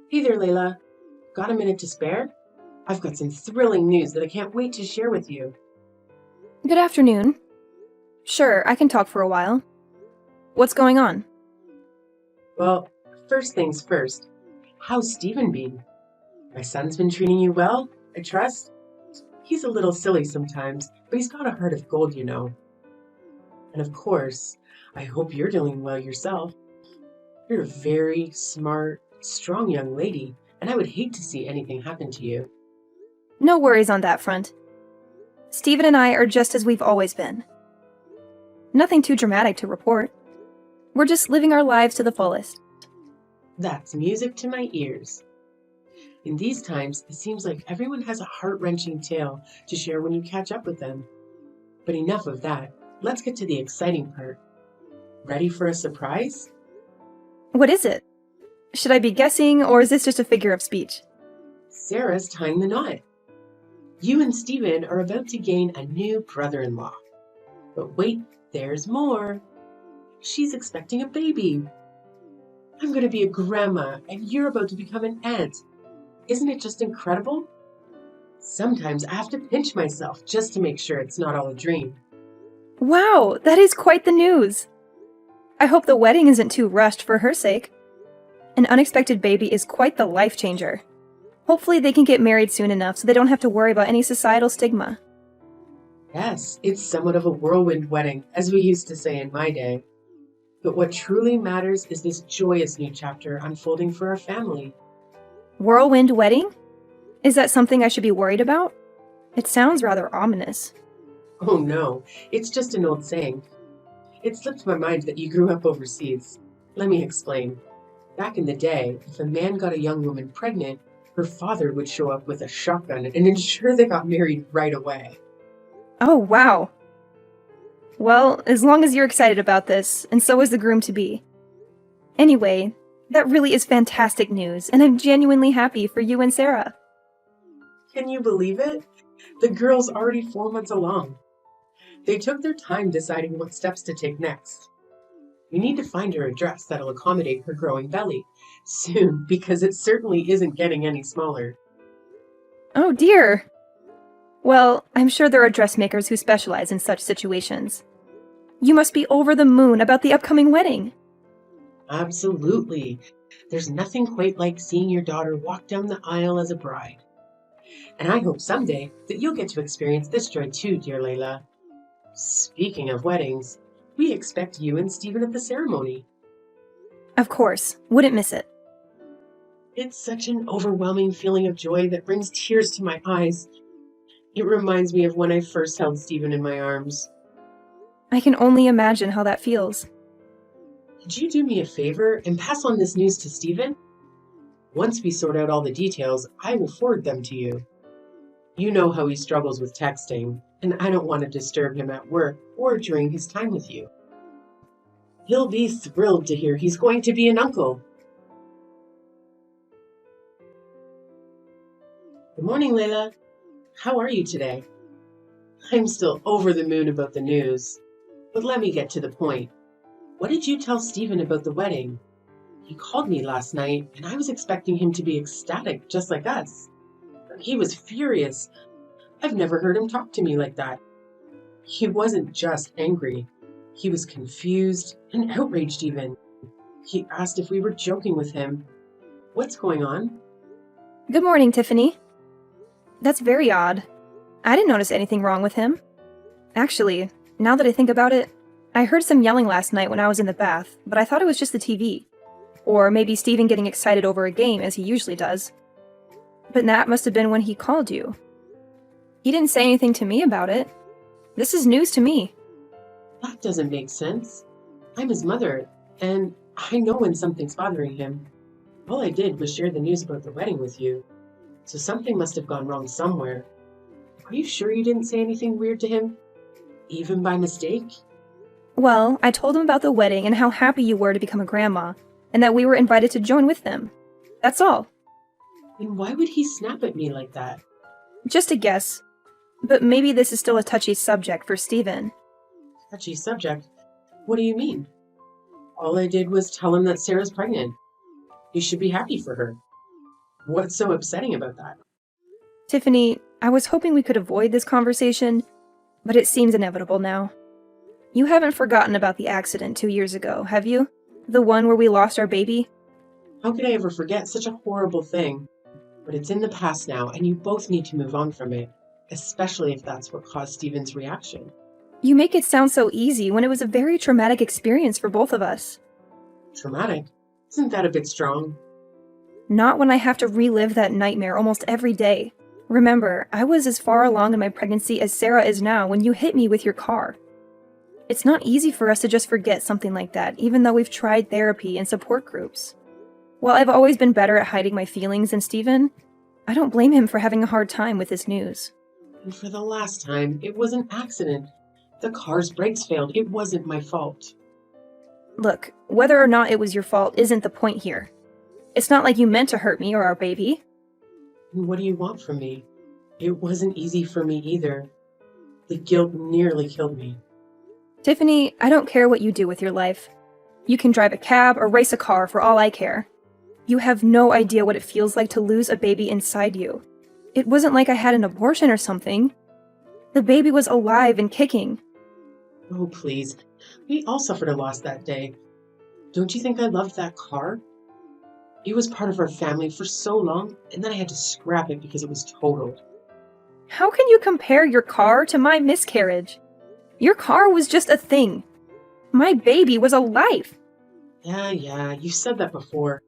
Hey there, Layla. Got a minute to spare? I've got some thrilling news that I can't wait to share with you. Good afternoon. Sure, I can talk for a while. What's going on? Well, first things first. How's Stephen been? My son's been treating you well, I trust? He's a little silly sometimes, but he's got a heart of gold. And of course, I hope you're doing well yourself. You're a very smart, strong young lady, and I would hate to see anything happen to you. No worries on that front. Stephen and I are just as we've always been. Nothing too dramatic to report. We're just living our lives to the fullest. That's music to my ears. In these times, it seems like everyone has a heart-wrenching tale to share when you catch up with them. But enough of that. Let's get to the exciting part. Ready for a surprise? What is it? Should I be guessing, or is this just a figure of speech? Sarah's tying the knot. You and Stephen are about to gain a new brother-in-law. But wait, there's more. She's expecting a baby. I'm going to be a grandma, and you're about to become an aunt. Isn't it just incredible? Sometimes I have to pinch myself just to make sure it's not all a dream. Wow, that is quite the news! I hope the wedding isn't too rushed for her sake. An unexpected baby is quite the life changer. Hopefully they can get married soon enough so they don't have to worry about any societal stigma. Yes, it's somewhat of a whirlwind wedding, as we used to say in my day. But what truly matters is this joyous new chapter unfolding for our family. Whirlwind wedding? Is that something I should be worried about? It sounds rather ominous. Oh no, it's just an old saying. It slipped my mind that you grew up overseas. Let me explain. Back in the day, if a man got a young woman pregnant, her father would show up with a shotgun and ensure they got married right away. Oh, wow. Well, as long as you're excited about this, and so is the groom-to-be. Anyway, that really is fantastic news, and I'm genuinely happy for you and Sarah. Can you believe it? The girl's already 4 months along. They took their time deciding what steps to take next. We need to find her a dress that'll accommodate her growing belly soon, because it certainly isn't getting any smaller. Oh dear! Well, I'm sure there are dressmakers who specialize in such situations. You must be over the moon about the upcoming wedding. Absolutely. There's nothing quite like seeing your daughter walk down the aisle as a bride. And I hope someday that you'll get to experience this joy too, dear Layla. Speaking of weddings, we expect you and Stephen at the ceremony. Of course, wouldn't miss it. It's such an overwhelming feeling of joy that brings tears to my eyes. It reminds me of when I first held Stephen in my arms. I can only imagine how that feels. Could you do me a favor and pass on this news to Stephen? Once we sort out all the details, I will forward them to you. You know how he struggles with texting, and I don't want to disturb him at work or during his time with you. He'll be thrilled to hear he's going to be an uncle. Good morning, Layla. How are you today? I'm still over the moon about the news. But let me get to the point. What did you tell Stephen about the wedding? He called me last night, and I was expecting him to be ecstatic, just like us. But he was furious. I've never heard him talk to me like that. He wasn't just angry. He was confused and outraged even. He asked if we were joking with him. What's going on? Good morning, Tiffany. That's very odd. I didn't notice anything wrong with him. Actually, now that I think about it, I heard some yelling last night when I was in the bath, but I thought it was just the TV. Or maybe Stephen getting excited over a game, as he usually does. But that must have been when he called you. He didn't say anything to me about it. This is news to me. That doesn't make sense. I'm his mother, and I know when something's bothering him. All I did was share the news about the wedding with you. So something must have gone wrong somewhere. Are you sure you didn't say anything weird to him? Even by mistake? Well, I told him about the wedding and how happy you were to become a grandma, and that we were invited to join with them. That's all. Then why would he snap at me like that? Just a guess. But maybe this is still a touchy subject for Stephen. Touchy subject? What do you mean? All I did was tell him that Sarah's pregnant. You should be happy for her. What's so upsetting about that? Tiffany, I was hoping we could avoid this conversation, but it seems inevitable now. You haven't forgotten about the accident 2 years ago, have you? The one where we lost our baby? How could I ever forget such a horrible thing? But it's in the past now, and you both need to move on from it, especially if that's what caused Steven's reaction. You make it sound so easy when it was a very traumatic experience for both of us. Traumatic? Isn't that a bit strong? Not when I have to relive that nightmare almost every day. Remember, I was as far along in my pregnancy as Sarah is now when you hit me with your car. It's not easy for us to just forget something like that, even though we've tried therapy and support groups. While I've always been better at hiding my feelings than Steven, I don't blame him for having a hard time with this news. And for the last time, it was an accident. The car's brakes failed. It wasn't my fault. Look, whether or not it was your fault isn't the point here. It's not like you meant to hurt me or our baby. And what do you want from me? It wasn't easy for me either. The guilt nearly killed me. Tiffany, I don't care what you do with your life. You can drive a cab or race a car for all I care. You have no idea what it feels like to lose a baby inside you. It wasn't like I had an abortion or something. The baby was alive and kicking. Oh, please. We all suffered a loss that day. Don't you think I loved that car? It was part of our family for so long, and then I had to scrap it because it was totaled. How can you compare your car to my miscarriage? Your car was just a thing. My baby was alive. Yeah, you said that before.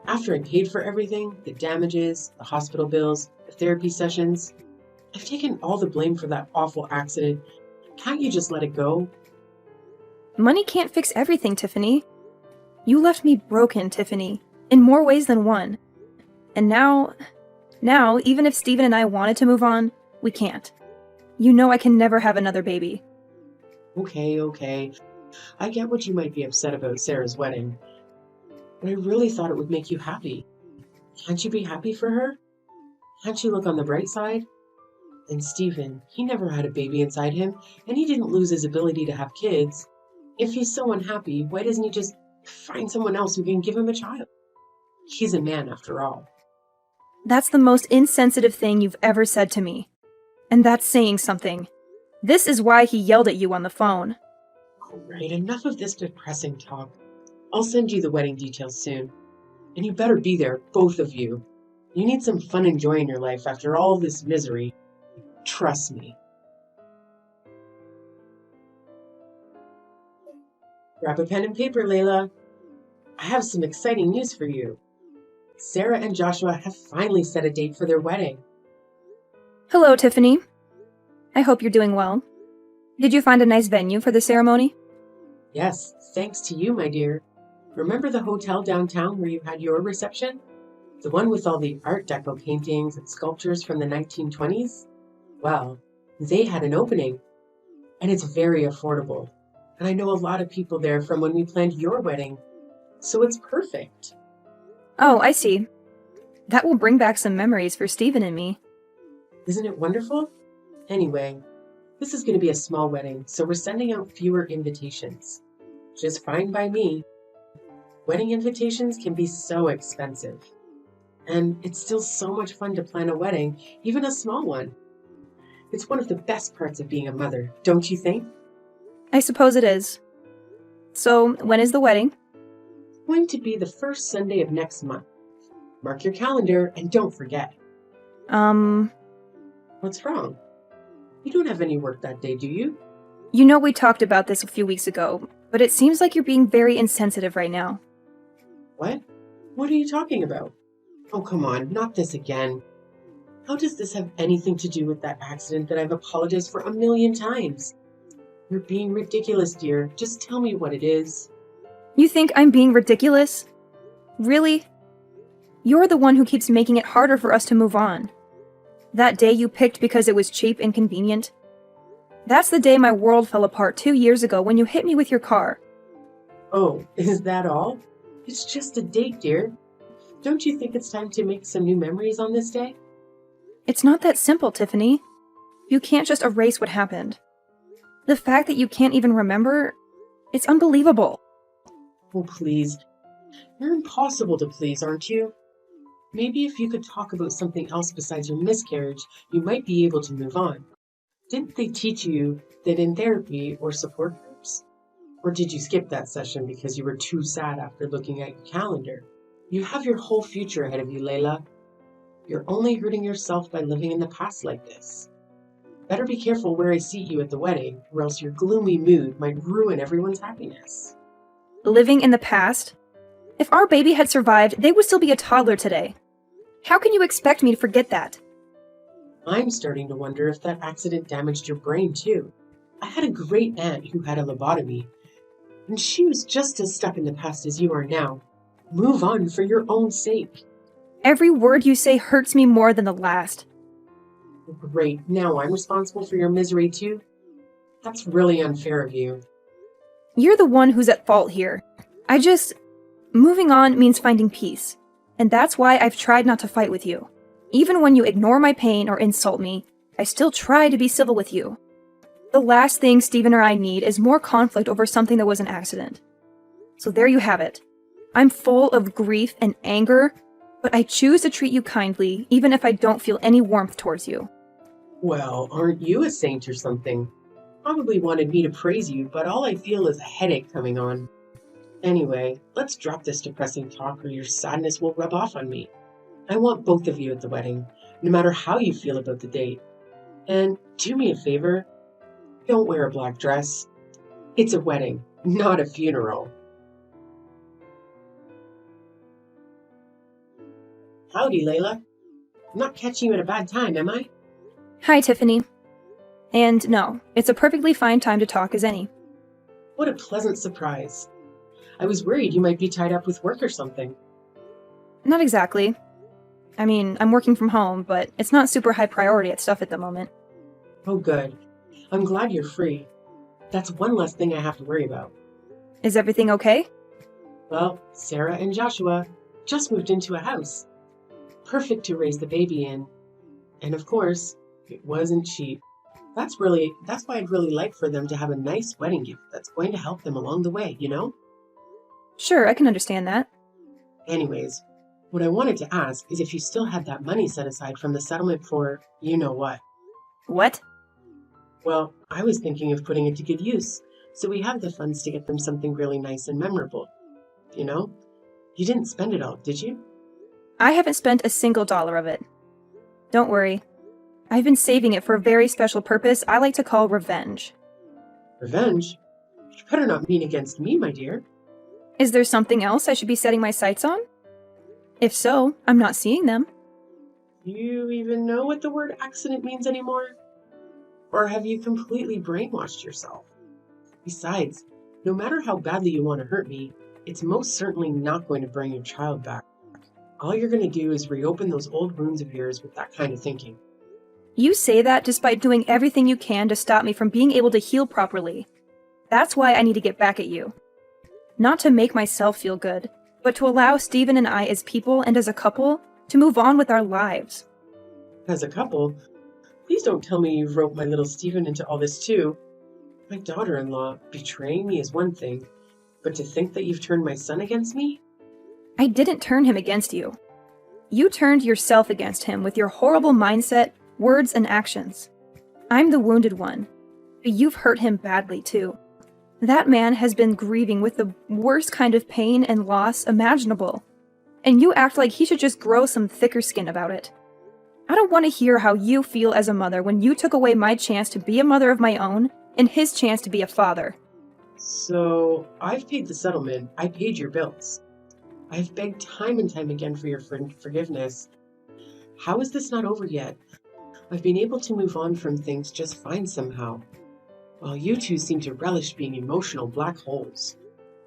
After I paid for everything, the damages, the hospital bills, the therapy sessions, I've taken all the blame for that awful accident. Can't you just let it go? Money can't fix everything, Tiffany. You left me broken, Tiffany, in more ways than one. And now, even if Steven and I wanted to move on, we can't. You know I can never have another baby. Okay. I get what you might be upset about Sarah's wedding, but I really thought it would make you happy. Can't you be happy for her? Can't you look on the bright side? And Steven, he never had a baby inside him, and he didn't lose his ability to have kids. If he's so unhappy, why doesn't he just find someone else who can give him a child? He's a man after all. That's the most insensitive thing you've ever said to me. And that's saying something. This is why he yelled at you on the phone. All right, enough of this depressing talk. I'll send you the wedding details soon. And you better be there, both of you. You need some fun and joy in your life after all this misery. Trust me. Grab a pen and paper, Layla. I have some exciting news for you. Sarah and Joshua have finally set a date for their wedding. Hello, Tiffany. I hope you're doing well. Did you find a nice venue for the ceremony? Yes, thanks to you, my dear. Remember the hotel downtown where you had your reception? The one with all the Art Deco paintings and sculptures from the 1920s? Well, they had an opening, and it's very affordable. And I know a lot of people there from when we planned your wedding, so it's perfect. Oh, I see. That will bring back some memories for Steven and me. Isn't it wonderful? Anyway, this is going to be a small wedding, so we're sending out fewer invitations. Just fine by me. Wedding invitations can be so expensive. And it's still so much fun to plan a wedding, even a small one. It's one of the best parts of being a mother, don't you think? I suppose it is. So, when is the wedding? It's going to be the first Sunday of next month. Mark your calendar and don't forget. What's wrong? You don't have any work that day, do you? You know we talked about this a few weeks ago, but it seems like you're being very insensitive right now. What? What are you talking about? Oh, come on, not this again. How does this have anything to do with that accident that I've apologized for 1,000,000 times? You're being ridiculous, dear. Just tell me what it is. You think I'm being ridiculous? Really? You're the one who keeps making it harder for us to move on. That day you picked because it was cheap and convenient. That's the day my world fell apart 2 years ago when you hit me with your car. Oh, is that all? It's just a date, dear. Don't you think it's time to make some new memories on this day? It's not that simple, Tiffany. You can't just erase what happened. The fact that you can't even remember, it's unbelievable. Oh, please. You're impossible to please, aren't you? Maybe if you could talk about something else besides your miscarriage, you might be able to move on. Didn't they teach you that in therapy or support groups? Or did you skip that session because you were too sad after looking at your calendar? You have your whole future ahead of you, Layla. You're only hurting yourself by living in the past like this. Better be careful where I seat you at the wedding, or else your gloomy mood might ruin everyone's happiness. Living in the past? If our baby had survived, they would still be a toddler today. How can you expect me to forget that? I'm starting to wonder if that accident damaged your brain too. I had a great aunt who had a lobotomy, and she was just as stuck in the past as you are now. Move on for your own sake. Every word you say hurts me more than the last. Great, now I'm responsible for your misery too? That's really unfair of you. You're the one who's at fault here. Moving on means finding peace. And that's why I've tried not to fight with you. Even when you ignore my pain or insult me, I still try to be civil with you. The last thing Steven or I need is more conflict over something that was an accident. So there you have it. I'm full of grief and anger, but I choose to treat you kindly, even if I don't feel any warmth towards you. Well, aren't you a saint or something? Probably wanted me to praise you, but all I feel is a headache coming on. Anyway, let's drop this depressing talk or your sadness will rub off on me. I want both of you at the wedding, no matter how you feel about the date. And do me a favor, don't wear a black dress. It's a wedding, not a funeral. Howdy, Layla. I'm not catching you at a bad time, am I? Hi, Tiffany. And no, it's a perfectly fine time to talk as any. What a pleasant surprise. I was worried you might be tied up with work or something. Not exactly. I mean, I'm working from home, but it's not super high priority at stuff at the moment. Oh, good. I'm glad you're free. That's one less thing I have to worry about. Is everything okay? Well, Sarah and Joshua just moved into a house. Perfect to raise the baby in. And of course, it wasn't cheap. That's why I'd really like for them to have a nice wedding gift that's going to help them along the way, you know? Sure, I can understand that. Anyways, what I wanted to ask is if you still had that money set aside from the settlement for you know what. What? Well, I was thinking of putting it to good use, so we have the funds to get them something really nice and memorable. You know? You didn't spend it all, did you? I haven't spent a single dollar of it. Don't worry. I've been saving it for a very special purpose I like to call revenge. Revenge? You better not mean against me, my dear. Is there something else I should be setting my sights on? If so, I'm not seeing them. Do you even know what the word accident means anymore? Or have you completely brainwashed yourself? Besides, no matter how badly you want to hurt me, it's most certainly not going to bring your child back. All you're going to do is reopen those old wounds of yours with that kind of thinking. You say that despite doing everything you can to stop me from being able to heal properly. That's why I need to get back at you. Not to make myself feel good, but to allow Steven and I as people and as a couple to move on with our lives. As a couple? Please don't tell me you've roped my little Steven into all this too. My daughter-in-law betraying me is one thing, but to think that you've turned my son against me? I didn't turn him against you. You turned yourself against him with your horrible mindset, words, and actions. I'm the wounded one, but you've hurt him badly too. That man has been grieving with the worst kind of pain and loss imaginable, and you act like he should just grow some thicker skin about it. I don't want to hear how you feel as a mother when you took away my chance to be a mother of my own and his chance to be a father. So, I've paid the settlement. I paid your bills. I've begged time and time again for your forgiveness. How is this not over yet? I've been able to move on from things just fine somehow, while you two seem to relish being emotional black holes.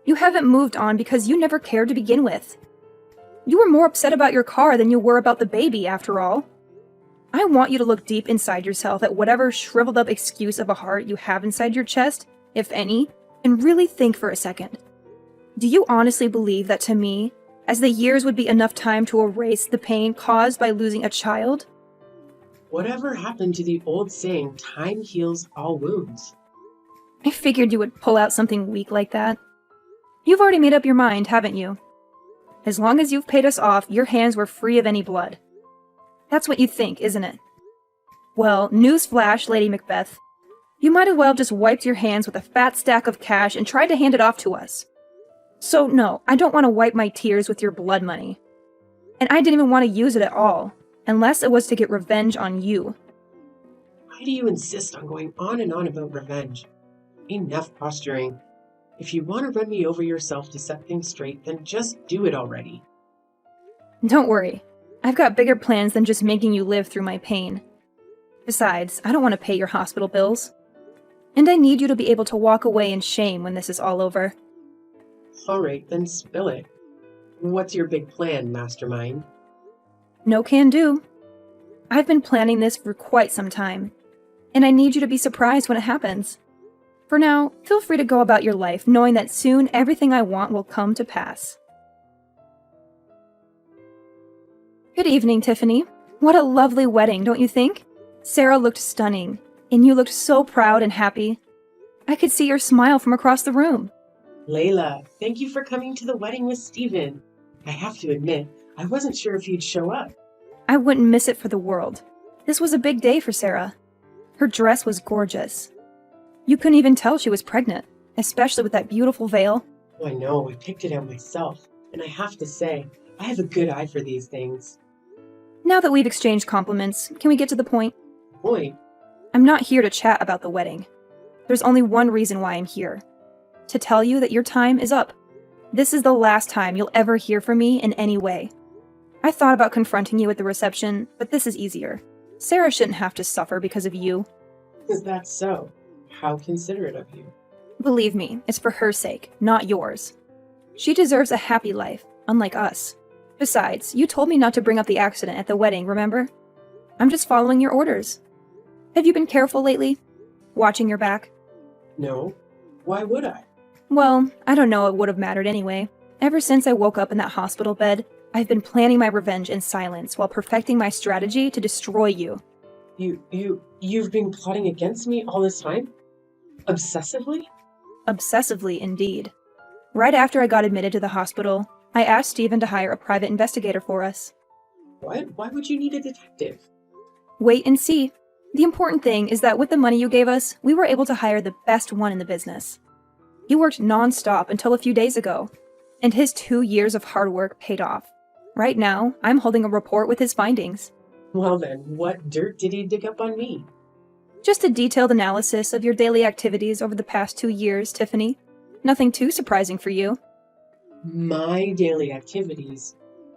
You haven't moved on because you never cared to begin with. You were more upset about your car than you were about the baby, after all. I want you to look deep inside yourself at whatever shriveled up excuse of a heart you have inside your chest, if any, and really think for a second. Do you honestly believe that to me, as the years would be enough time to erase the pain caused by losing a child? Whatever happened to the old saying, time heals all wounds? I figured you would pull out something weak like that. You've already made up your mind, haven't you? As long as you've paid us off, your hands were free of any blood. That's what you think, isn't it? Well, newsflash, Lady Macbeth. You might as well just wiped your hands with a fat stack of cash and tried to hand it off to us. So no, I don't want to wipe my tears with your blood money. And I didn't even want to use it at all, unless it was to get revenge on you. Why do you insist on going on and on about revenge? Enough posturing. If you want to run me over yourself to set things straight, then just do it already. Don't worry. I've got bigger plans than just making you live through my pain. Besides, I don't want to pay your hospital bills. And I need you to be able to walk away in shame when this is all over. All right, then spill it. What's your big plan, mastermind? No can do. I've been planning this for quite some time, and I need you to be surprised when it happens. For now, feel free to go about your life knowing that soon everything I want will come to pass. Good evening, Tiffany. What a lovely wedding, don't you think? Sarah looked stunning, and you looked so proud and happy. I could see your smile from across the room. Layla, thank you for coming to the wedding with Stephen. I have to admit, I wasn't sure if you'd show up. I wouldn't miss it for the world. This was a big day for Sarah. Her dress was gorgeous. You couldn't even tell she was pregnant, especially with that beautiful veil. Oh, I know, I picked it out myself, and I have to say, I have a good eye for these things. Now that we've exchanged compliments, can we get to the point? Point? I'm not here to chat about the wedding. There's only one reason why I'm here. To tell you that your time is up. This is the last time you'll ever hear from me in any way. I thought about confronting you at the reception, but this is easier. Sarah shouldn't have to suffer because of you. Is that so? How considerate of you. Believe me, it's for her sake, not yours. She deserves a happy life, unlike us. Besides, you told me not to bring up the accident at the wedding, remember? I'm just following your orders. Have you been careful lately? Watching your back? No. Why would I? Well, I don't know it would have mattered anyway. Ever since I woke up in that hospital bed, I've been planning my revenge in silence while perfecting my strategy to destroy you. You've been plotting against me all this time? Obsessively? Obsessively, indeed. Right after I got admitted to the hospital, I asked Stephen to hire a private investigator for us. What? Why would you need a detective? Wait and see. The important thing is that with the money you gave us, we were able to hire the best one in the business. He worked non-stop until a few days ago, and his 2 years of hard work paid off. Right now, I'm holding a report with his findings. Well then, what dirt did he dig up on me? Just a detailed analysis of your daily activities over the past 2 years, Tiffany. Nothing too surprising for you. My daily activities?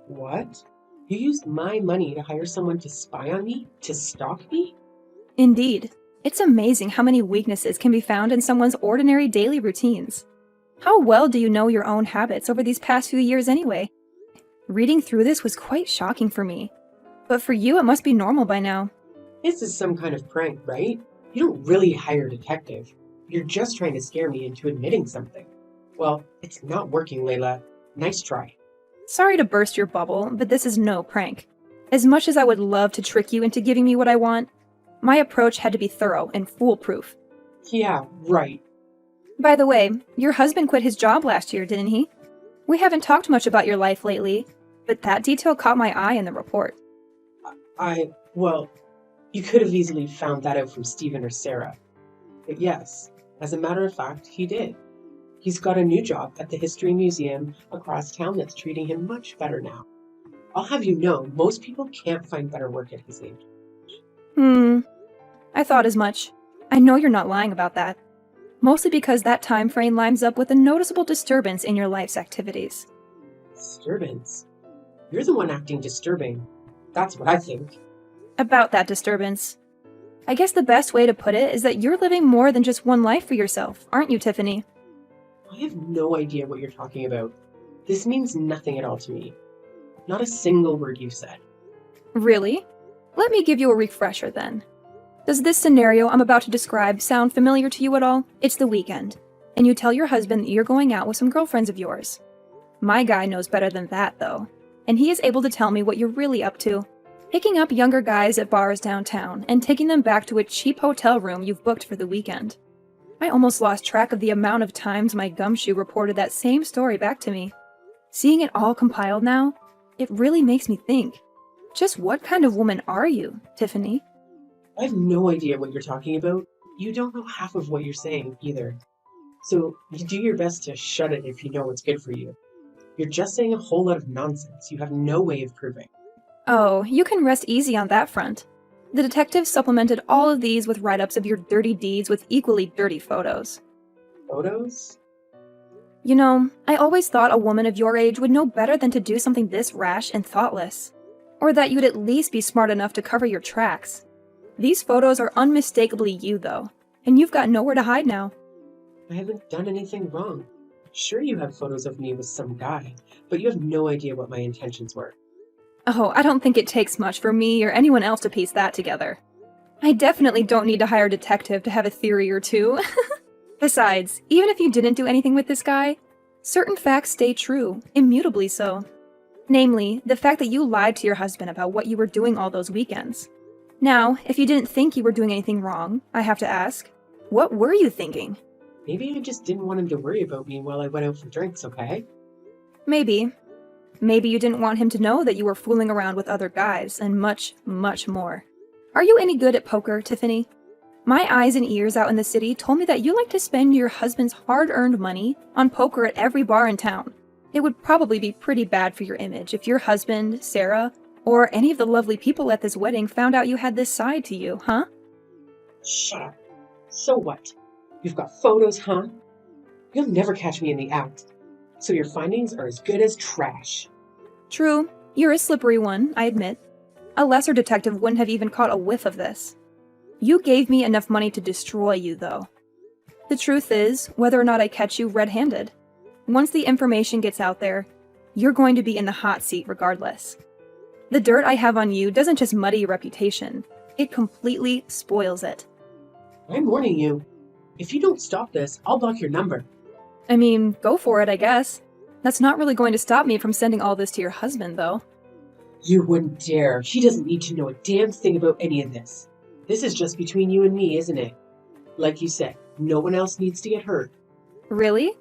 What? You used my money to hire someone to spy on me? To stalk me? Indeed. It's amazing how many weaknesses can be found in someone's ordinary daily routines. How well do you know your own habits over these past few years anyway? Reading through this was quite shocking for me. But for you, it must be normal by now. This is some kind of prank, right? You don't really hire a detective. You're just trying to scare me into admitting something. Well, it's not working, Layla. Nice try. Sorry to burst your bubble, but this is no prank. As much as I would love to trick you into giving me what I want, my approach had to be thorough and foolproof. Yeah, right. By the way, your husband quit his job last year, didn't he? We haven't talked much about your life lately, but that detail caught my eye in the report. Well, you could have easily found that out from Stephen or Sarah. But yes, as a matter of fact, he did. He's got a new job at the History Museum across town that's treating him much better now. I'll have you know, most people can't find better work at his age. I thought as much. I know you're not lying about that. Mostly because that time frame lines up with a noticeable disturbance in your life's activities. Disturbance? You're the one acting disturbing. That's what I think. About that disturbance. I guess the best way to put it is that you're living more than just one life for yourself, aren't you, Tiffany? I have no idea what you're talking about. This means nothing at all to me. Not a single word you said. Really? Let me give you a refresher then. Does this scenario I'm about to describe sound familiar to you at all? It's the weekend, and you tell your husband that you're going out with some girlfriends of yours. My guy knows better than that, though, and he is able to tell me what you're really up to. Picking up younger guys at bars downtown and taking them back to a cheap hotel room you've booked for the weekend. I almost lost track of the amount of times my gumshoe reported that same story back to me. Seeing it all compiled now, it really makes me think. Just what kind of woman are you, Tiffany? I have no idea what you're talking about. You don't know half of what you're saying either. So you do your best to shut it if you know what's good for you. You're just saying a whole lot of nonsense you have no way of proving. Oh, you can rest easy on that front. The detective supplemented all of these with write-ups of your dirty deeds with equally dirty photos. Photos? You know, I always thought a woman of your age would know better than to do something this rash and thoughtless. Or that you'd at least be smart enough to cover your tracks. These photos are unmistakably you, though, and you've got nowhere to hide now. I haven't done anything wrong. Sure, you have photos of me with some guy, but you have no idea what my intentions were. Oh, I don't think it takes much for me or anyone else to piece that together. I definitely don't need to hire a detective to have a theory or two. Besides, even if you didn't do anything with this guy, certain facts stay true, immutably so. Namely, the fact that you lied to your husband about what you were doing all those weekends. Now, if you didn't think you were doing anything wrong, I have to ask, what were you thinking? Maybe I just didn't want him to worry about me while I went out for drinks, okay? Maybe. Maybe you didn't want him to know that you were fooling around with other guys, and much, much more. Are you any good at poker, Tiffany? My eyes and ears out in the city told me that you like to spend your husband's hard-earned money on poker at every bar in town. It would probably be pretty bad for your image if your husband, Sarah, or any of the lovely people at this wedding found out you had this side to you, huh? Shut up. So what? You've got photos, huh? You'll never catch me in the act. So your findings are as good as trash. True, you're a slippery one, I admit. A lesser detective wouldn't have even caught a whiff of this. You gave me enough money to destroy you, though. The truth is, whether or not I catch you red-handed, once the information gets out there, you're going to be in the hot seat regardless. The dirt I have on you doesn't just muddy your reputation, it completely spoils it. I'm warning you. If you don't stop this, I'll block your number. I mean, go for it, I guess. That's not really going to stop me from sending all this to your husband, though. You wouldn't dare. He doesn't need to know a damn thing about any of this. This is just between you and me, isn't it? Like you said, no one else needs to get hurt. Really?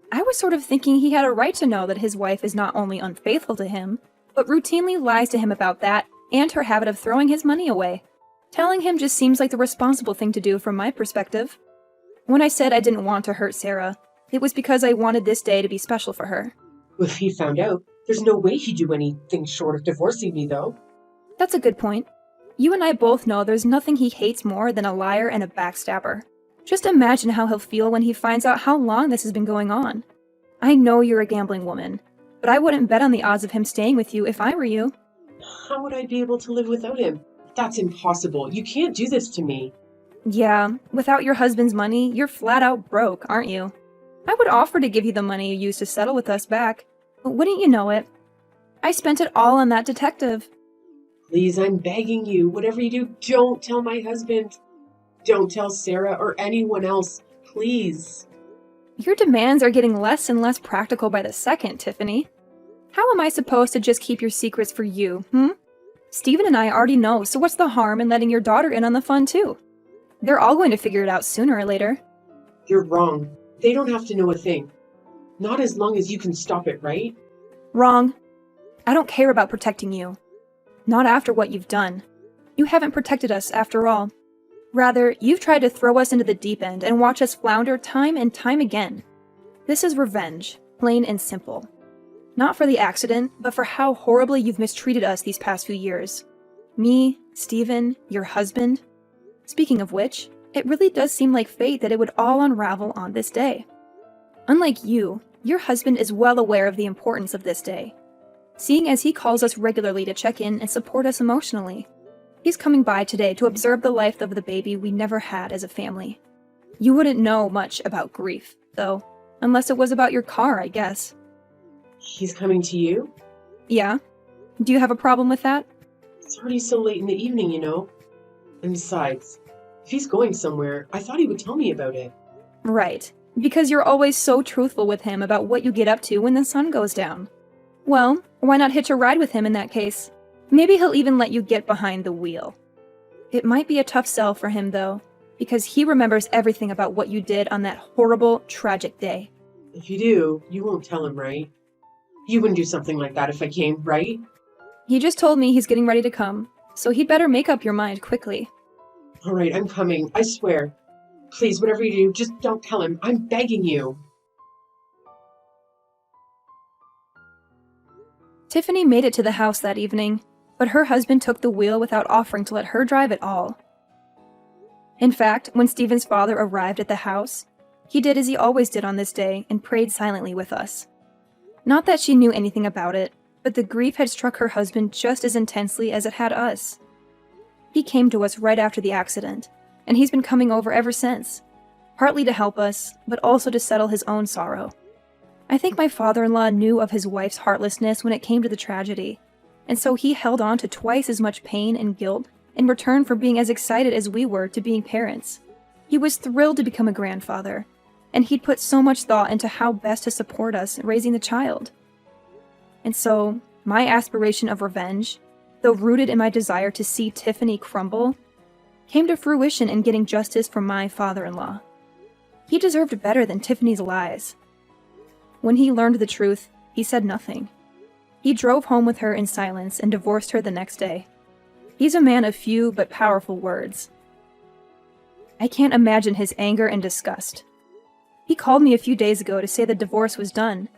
I was sort of thinking he had a right to know that his wife is not only unfaithful to him, but routinely lies to him about that and her habit of throwing his money away. Telling him just seems like the responsible thing to do from my perspective. When I said I didn't want to hurt Sarah, it was because I wanted this day to be special for her. Well, if he found out, there's no way he'd do anything short of divorcing me, though. That's a good point. You and I both know there's nothing he hates more than a liar and a backstabber. Just imagine how he'll feel when he finds out how long this has been going on. I know you're a gambling woman, but I wouldn't bet on the odds of him staying with you if I were you. How would I be able to live without him? That's impossible. You can't do this to me. Yeah, without your husband's money, you're flat out broke, aren't you? I would offer to give you the money you used to settle with us back, but wouldn't you know it? I spent it all on that detective. Please, I'm begging you. Whatever you do, don't tell my husband. Don't tell Sarah or anyone else. Please. Your demands are getting less and less practical by the second, Tiffany. How am I supposed to just keep your secrets for you, Stephen and I already know, so what's the harm in letting your daughter in on the fun too? They're all going to figure it out sooner or later. You're wrong. They don't have to know a thing. Not as long as you can stop it, right? Wrong. I don't care about protecting you. Not after what you've done. You haven't protected us after all. Rather, you've tried to throw us into the deep end and watch us flounder time and time again. This is revenge, plain and simple. Not for the accident, but for how horribly you've mistreated us these past few years. Me, Stephen, your husband. Speaking of which, it really does seem like fate that it would all unravel on this day. Unlike you, your husband is well aware of the importance of this day, seeing as he calls us regularly to check in and support us emotionally. He's coming by today to observe the life of the baby we never had as a family. You wouldn't know much about grief, though, unless it was about your car, I guess. He's coming to you? Yeah? Do you have a problem with that? It's already so late in the evening, you know. And besides, if he's going somewhere, I thought he would tell me about it. Right. Because you're always so truthful with him about what you get up to when the sun goes down. Well, why not hitch a ride with him in that case? Maybe he'll even let you get behind the wheel. It might be a tough sell for him, though, because he remembers everything about what you did on that horrible, tragic day. If you do, you won't tell him, right? You wouldn't do something like that if I came, right? He just told me he's getting ready to come, so he'd better make up your mind quickly. All right, I'm coming, I swear. Please, whatever you do, just don't tell him. I'm begging you. Tiffany made it to the house that evening, but her husband took the wheel without offering to let her drive at all. In fact, when Stephen's father arrived at the house, he did as he always did on this day and prayed silently with us. Not that she knew anything about it, but the grief had struck her husband just as intensely as it had us. He came to us right after the accident, and he's been coming over ever since, partly to help us, but also to settle his own sorrow. I think my father-in-law knew of his wife's heartlessness when it came to the tragedy, and so he held on to twice as much pain and guilt in return for being as excited as we were to being parents. He was thrilled to become a grandfather, and he'd put so much thought into how best to support us raising the child. And so, my aspiration of revenge, though rooted in my desire to see Tiffany crumble, came to fruition in getting justice for my father-in-law. He deserved better than Tiffany's lies. When he learned the truth, he said nothing. He drove home with her in silence and divorced her the next day. He's a man of few but powerful words. I can't imagine his anger and disgust. He called me a few days ago to say the divorce was done,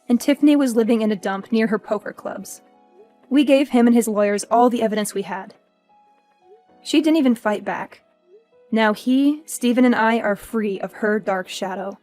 and Tiffany was living in a dump near her poker clubs. We gave him and his lawyers all the evidence we had. She didn't even fight back. Now he, Stephen, and I are free of her dark shadow.